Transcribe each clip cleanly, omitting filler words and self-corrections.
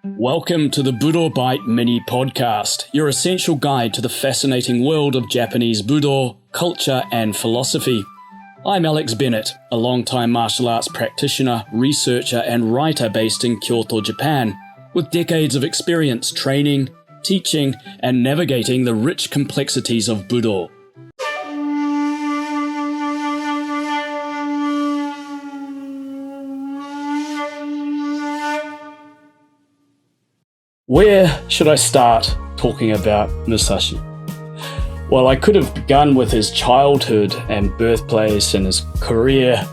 Welcome to the Budo Bite mini podcast, your essential guide to the fascinating world of Japanese Budo, culture and philosophy. I'm Alex Bennett, a long-time martial arts practitioner, researcher and writer based in Kyoto, Japan, with decades of experience training, teaching and navigating the rich complexities of Budo. Where should I start talking about Musashi? Well, I could have begun with his childhood and birthplace and his career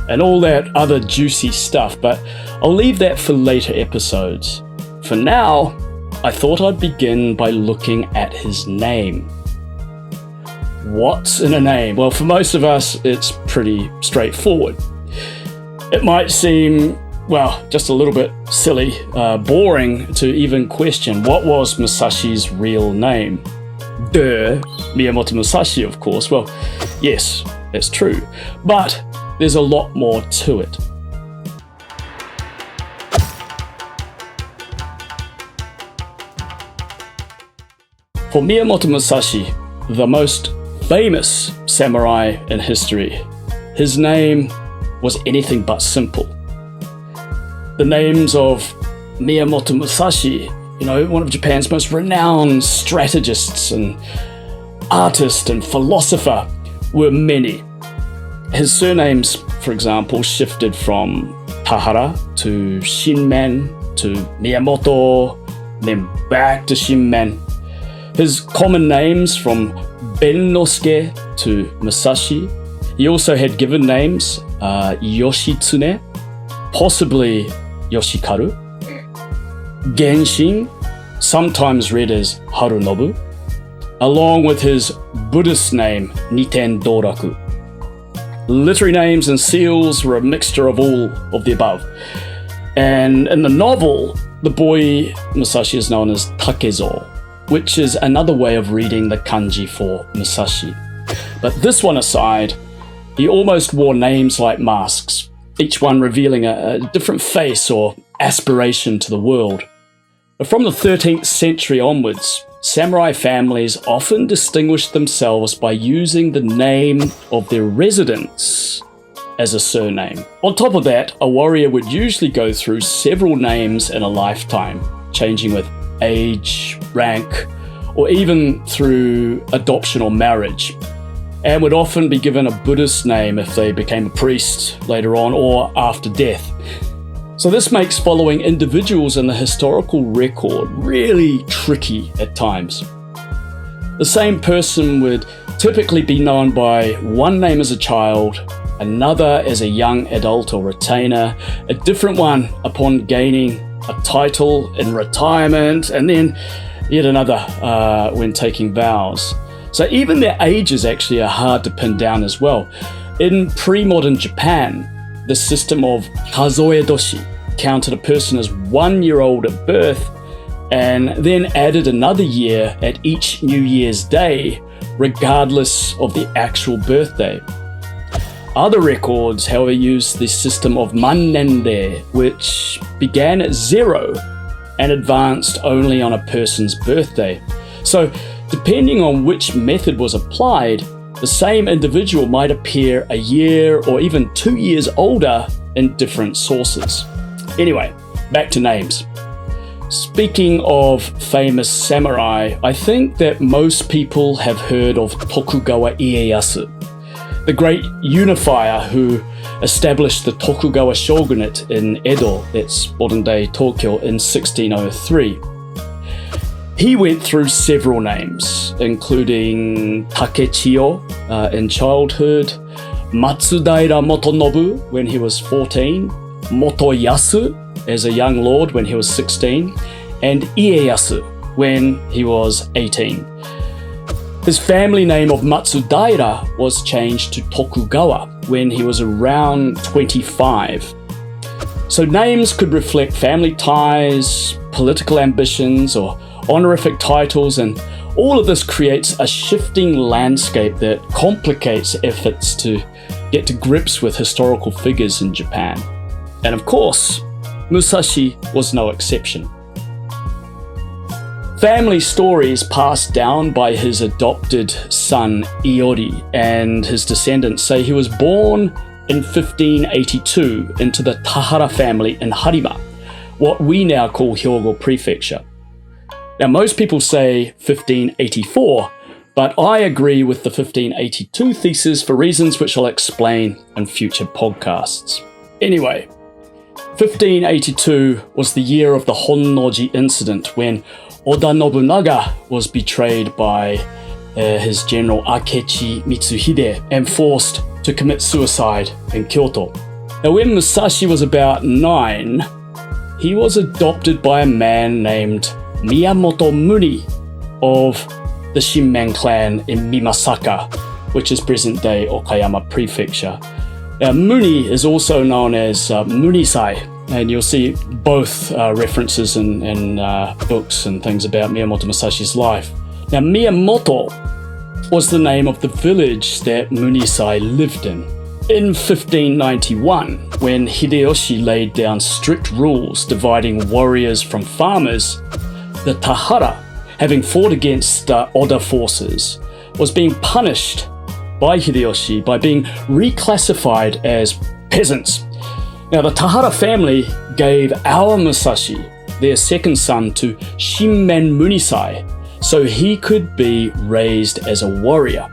and all that other juicy stuff, but I'll leave that for later episodes. For now, I thought I'd begin by looking at his name. What's in a name? Well, for most of us, it's pretty straightforward. It might seem just a little bit silly, boring to even question what was Musashi's real name. Miyamoto Musashi, of course. Well, yes, that's true, but there's a lot more to it. For Miyamoto Musashi, the most famous samurai in history, his name was anything but simple. The names of Miyamoto Musashi, one of Japan's most renowned strategists and artist and philosopher, were many. His surnames, for example, shifted from Tahara to Shinmen to Miyamoto, then back to Shinmen. His common names from Bennosuke to Musashi. He also had given names Yoshitsune, possibly Yoshikaru, Genshin, sometimes read as Harunobu, along with his Buddhist name Niten Doraku. Literary names and seals were a mixture of all of the above. And in the novel, the boy Musashi is known as Takezo, which is another way of reading the kanji for Musashi. But this one aside, he almost wore names like masks, each one revealing a different face or aspiration to the world. But from the 13th century onwards, samurai families often distinguished themselves by using the name of their residence as a surname. On top of that, a warrior would usually go through several names in a lifetime, changing with age, rank, or even through adoption or marriage, and would often be given a Buddhist name if they became a priest later on or after death. So this makes following individuals in the historical record really tricky at times. The same person would typically be known by one name as a child, another as a young adult or retainer, a different one upon gaining a title in retirement, and then yet another when taking vows. So even their ages actually are hard to pin down as well. In pre-modern Japan, the system of kazoedoshi counted a person as 1 year old at birth and then added another year at each New Year's Day, regardless of the actual birthday. Other records, however, use the system of mannende, which began at 0 and advanced only on a person's birthday. So, depending on which method was applied, the same individual might appear a year or even 2 years older in different sources. Anyway, back to names. Speaking of famous samurai, I think that most people have heard of Tokugawa Ieyasu, the great unifier who established the Tokugawa shogunate in Edo, that's modern-day Tokyo, in 1603. He went through several names, including Takechiyo in childhood, Matsudaira Motonobu when he was 14, Motoyasu as a young lord when he was 16, and Ieyasu when he was 18. His family name of Matsudaira was changed to Tokugawa when he was around 25. So names could reflect family ties, political ambitions, or honorific titles, and all of this creates a shifting landscape that complicates efforts to get to grips with historical figures in Japan. And of course, Musashi was no exception. family stories passed down by his adopted son Iori and his descendants say he was born in 1582 into the Tahara family in Harima, what we now call Hyogo Prefecture. Now, most people say 1584, but I agree with the 1582 thesis for reasons which I'll explain in future podcasts. Anyway, 1582 was the year of the Honnoji incident when Oda Nobunaga was betrayed by his general Akechi Mitsuhide and forced to commit suicide in Kyoto. Now, when Musashi was about 9, he was adopted by a man named Miyamoto Muni of the Shinmen clan in Mimasaka, which is present-day Okayama Prefecture. Now, Muni is also known as Munisai, and you'll see both references in books and things about Miyamoto Musashi's life. Now, Miyamoto was the name of the village that Munisai lived in. In 1591, when Hideyoshi laid down strict rules dividing warriors from farmers, the Tahara, having fought against Oda forces, was being punished by Hideyoshi by being reclassified as peasants. Now, the Tahara family gave our Musashi, their second son, to Shinmen Munisai, so he could be raised as a warrior.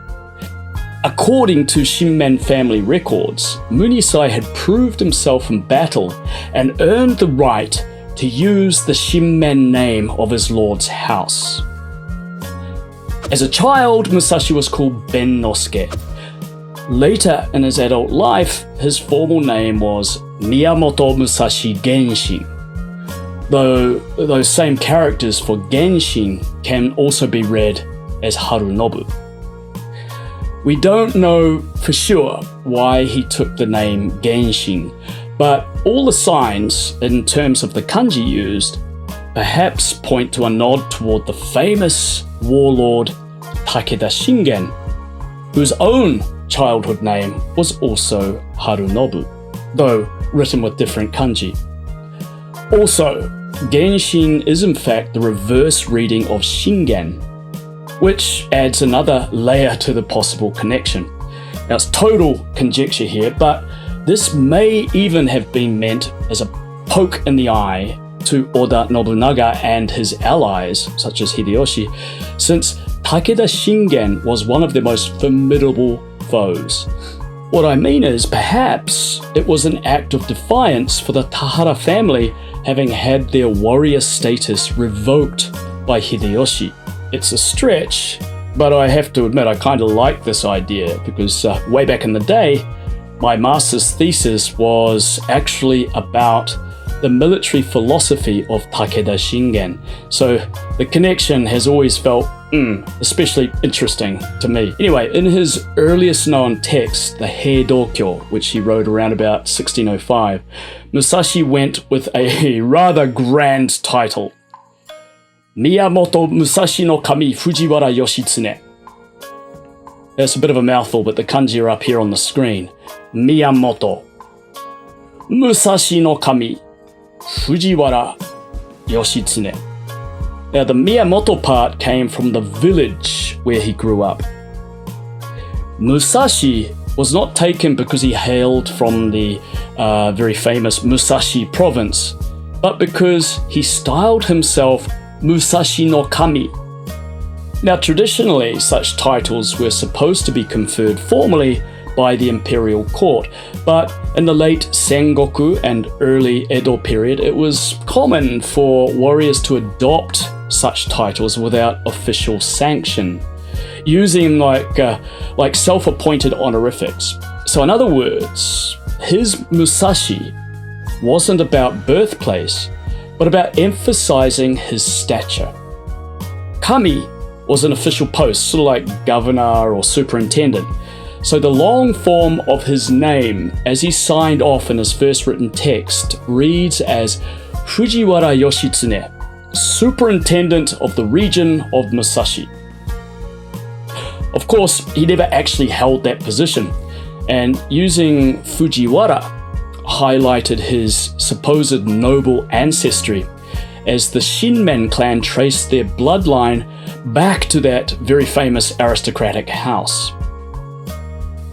According to Shinmen family records, Munisai had proved himself in battle and earned the right to use the Shinmen name of his lord's house. As a child, Musashi was called Ben-nosuke. Later in his adult life, his formal name was Miyamoto Musashi Genshin, though those same characters for Genshin can also be read as Harunobu. We don't know for sure why he took the name Genshin, but all the signs in terms of the kanji used perhaps point to a nod toward the famous warlord Takeda Shingen, whose own childhood name was also Harunobu, though written with different kanji. Also, Genshin is in fact the reverse reading of Shingen, which adds another layer to the possible connection. Now, it's total conjecture here, but this may even have been meant as a poke in the eye to Oda Nobunaga and his allies, such as Hideyoshi, since Takeda Shingen was one of their most formidable foes. What I mean is, perhaps it was an act of defiance for the Tahara family having had their warrior status revoked by Hideyoshi. It's a stretch, but I have to admit I kind of like this idea because way back in the day, my master's thesis was actually about the military philosophy of Takeda Shingen. So the connection has always felt especially interesting to me. Anyway, in his earliest known text, the Heidokyo, which he wrote around about 1605, Musashi went with a rather grand title, Miyamoto Musashi no Kami Fujiwara Yoshitsune. That's a bit of a mouthful, but the kanji are up here on the screen. Miyamoto Musashi no Kami Fujiwara Yoshitsune. Now, the Miyamoto part came from the village where he grew up. Musashi was not taken because he hailed from the very famous Musashi province, but because he styled himself Musashi no Kami. Now, traditionally, such titles were supposed to be conferred formally by the imperial court, but in the late Sengoku and early Edo period, it was common for warriors to adopt such titles without official sanction, using like self-appointed honorifics. So in other words, his Musashi wasn't about birthplace, but about emphasizing his stature. Kami was an official post, sort of like governor or superintendent. So the long form of his name, as he signed off in his first written text, reads as Fujiwara Yoshitsune, superintendent of the region of Musashi. Of course, he never actually held that position, and using Fujiwara highlighted his supposed noble ancestry, as the Shinmen clan traced their bloodline back to that very famous aristocratic house.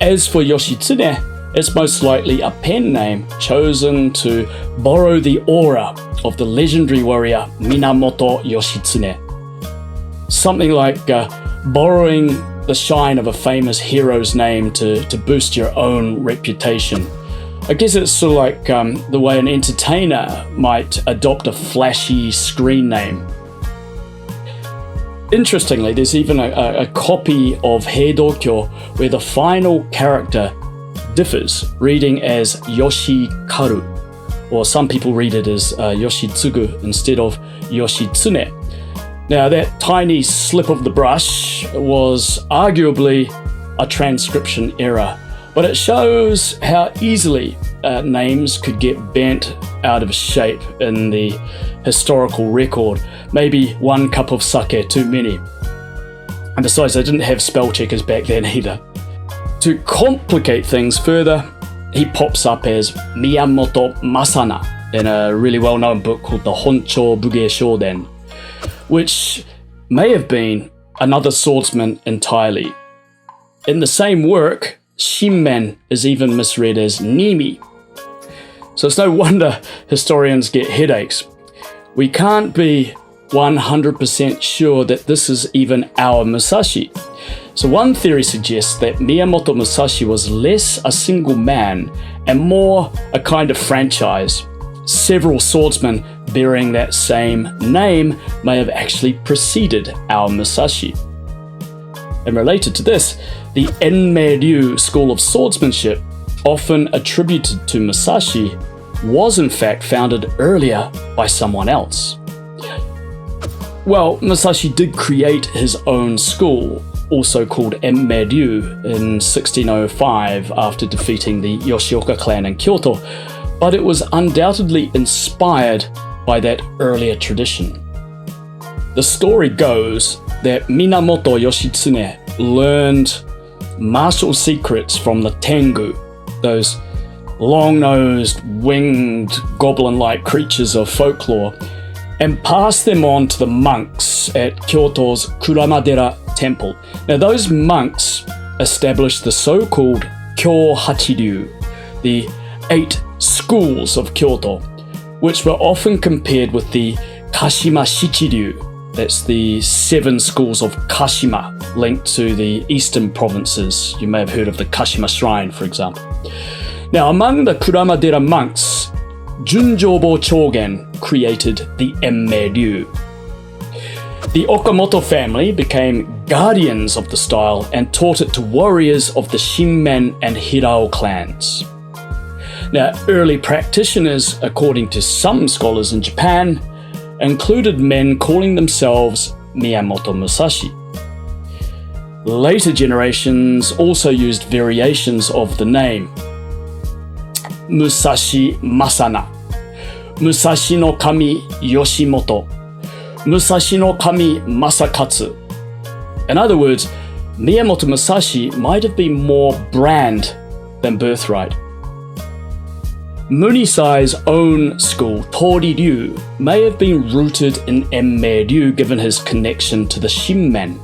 As for Yoshitsune, it's most likely a pen name chosen to borrow the aura of the legendary warrior Minamoto Yoshitsune. Something like borrowing the shine of a famous hero's name to boost your own reputation. I guess it's sort of like the way an entertainer might adopt a flashy screen name. Interestingly, there's even a copy of Heidokyo where the final character differs, reading as Yoshikaru, or some people read it as Yoshitsugu instead of Yoshitsune. Now, that tiny slip of the brush was arguably a transcription error, but it shows how easily names could get bent out of shape in the historical record. Maybe one cup of sake too many. And besides, they didn't have spell checkers back then either. To complicate things further, he pops up as Miyamoto Masana in a really well-known book called the Honcho Buge Shoden, which may have been another swordsman entirely. In the same work, Shinmen is even misread as Nimi. So it's no wonder historians get headaches. We can't be 100% sure that this is even our Musashi. So one theory suggests that Miyamoto Musashi was less a single man and more a kind of franchise. Several swordsmen bearing that same name may have actually preceded our Musashi. And related to this, the Enmei-ryu school of swordsmanship, often attributed to Musashi, was in fact founded earlier by someone else. Well, Musashi did create his own school, also called Enmei-ryu, in 1605 after defeating the Yoshioka clan in Kyoto, but it was undoubtedly inspired by that earlier tradition. The story goes that Minamoto Yoshitsune learned martial secrets from the Tengu, those long-nosed, winged, goblin-like creatures of folklore, and passed them on to the monks at Kyoto's Kuramadera temple. Now, those monks established the so-called Kyo Hachiryu, the 8 schools of Kyoto, which were often compared with the Kashima Shichiryu. That's the 7 schools of Kashima, linked to the eastern provinces. You may have heard of the Kashima Shrine, for example. Now, among the Kuramadera monks, Junjobo Chogen created the Enmei-ryu. The Okamoto family became guardians of the style and taught it to warriors of the Shinmen and Hirao clans. Now, early practitioners, according to some scholars in Japan, included men calling themselves Miyamoto Musashi. Later generations also used variations of the name. Musashi Masana, Musashi no Kami Yoshimoto, Musashi no Kami Masakatsu. In other words, Miyamoto Musashi might have been more brand than birthright. Munisai's own school, Tori-ryu, may have been rooted in Enmei-ryu given his connection to the Shinmen.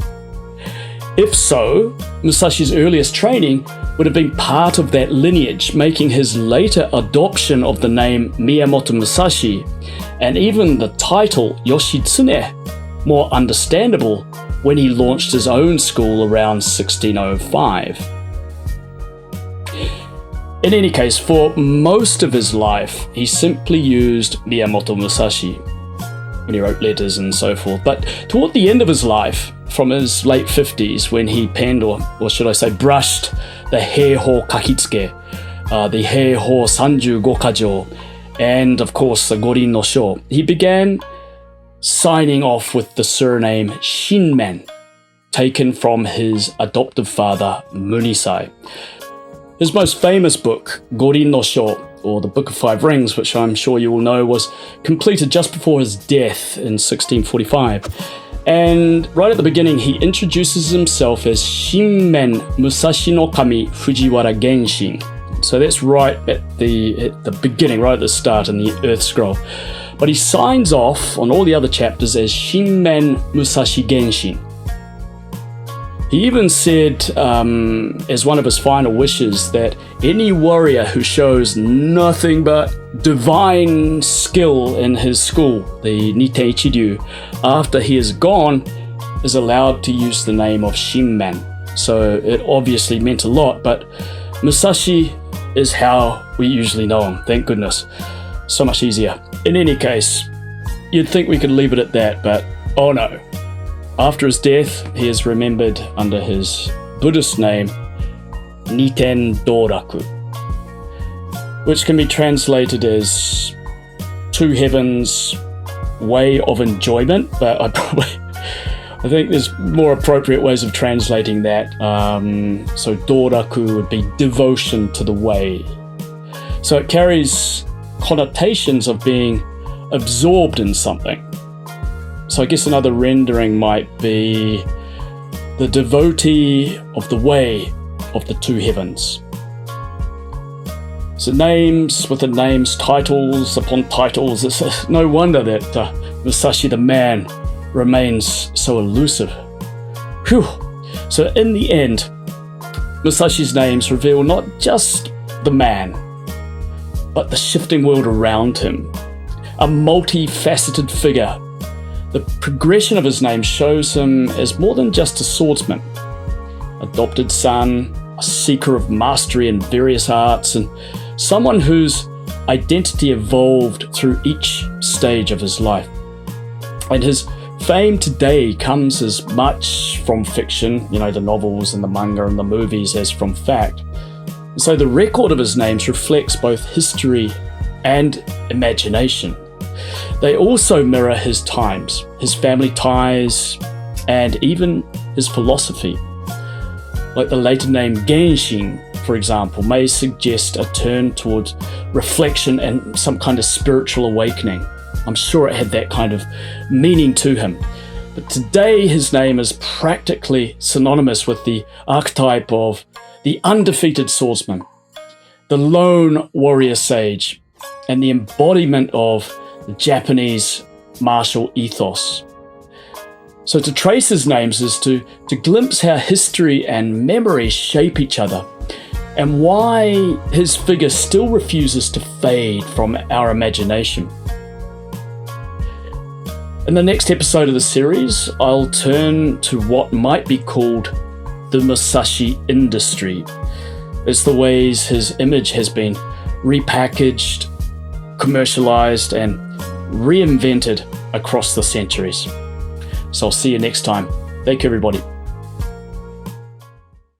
If so, Musashi's earliest training would have been part of that lineage, making his later adoption of the name Miyamoto Musashi and even the title Yoshitsune more understandable when he launched his own school around 1605. In any case, for most of his life, he simply used Miyamoto Musashi when he wrote letters and so forth. But toward the end of his life, from his late 50s, when he penned, or should I say brushed, the Heiho Kakitsuke, the Heiho Sanjugo Kajo, and of course the Gorin no Sho, he began signing off with the surname Shinmen, taken from his adoptive father Munisai. His most famous book, Gorin no Sho, or the Book of Five Rings, which I'm sure you all know, was completed just before his death in 1645. And right at the beginning, he introduces himself as Shinmen Musashi no Kami Fujiwara Genshin. So that's right at the beginning, right at the start in the Earth Scroll. But he signs off on all the other chapters as Shinmen Musashi Genshin. He even said, as one of his final wishes, that any warrior who shows nothing but divine skill in his school, the Niten Ichiryu, after he is gone, is allowed to use the name of Shinman. So it obviously meant a lot, but Musashi is how we usually know him, thank goodness. So much easier. In any case, you'd think we could leave it at that, but oh no. After his death, he is remembered under his Buddhist name, Niten Doraku, which can be translated as two heavens, way of enjoyment, but I think there's more appropriate ways of translating that. So Doraku would be devotion to the way. So it carries connotations of being absorbed in something. So I guess another rendering might be the devotee of the way of the two heavens. So names within names, titles upon titles. It's no wonder that Musashi the man remains so elusive. Whew. So in the end, Musashi's names reveal not just the man, but the shifting world around him. A multifaceted figure. The progression of his name shows him as more than just a swordsman, adopted son, a seeker of mastery in various arts, and someone whose identity evolved through each stage of his life. And his fame today comes as much from fiction, the novels and the manga and the movies, as from fact. So the record of his names reflects both history and imagination. They also mirror his times, his family ties, and even his philosophy. Like the later name Genshin, for example, may suggest a turn towards reflection and some kind of spiritual awakening. I'm sure it had that kind of meaning to him. But today his name is practically synonymous with the archetype of the undefeated swordsman, the lone warrior sage, and the embodiment of the Japanese martial ethos. So to trace his names is to glimpse how history and memory shape each other, and why his figure still refuses to fade from our imagination. In the next episode of the series, I'll turn to what might be called the Musashi industry. It's the ways his image has been repackaged, commercialized, and reinvented across the centuries. So I'll see you next time. Thank you, everybody.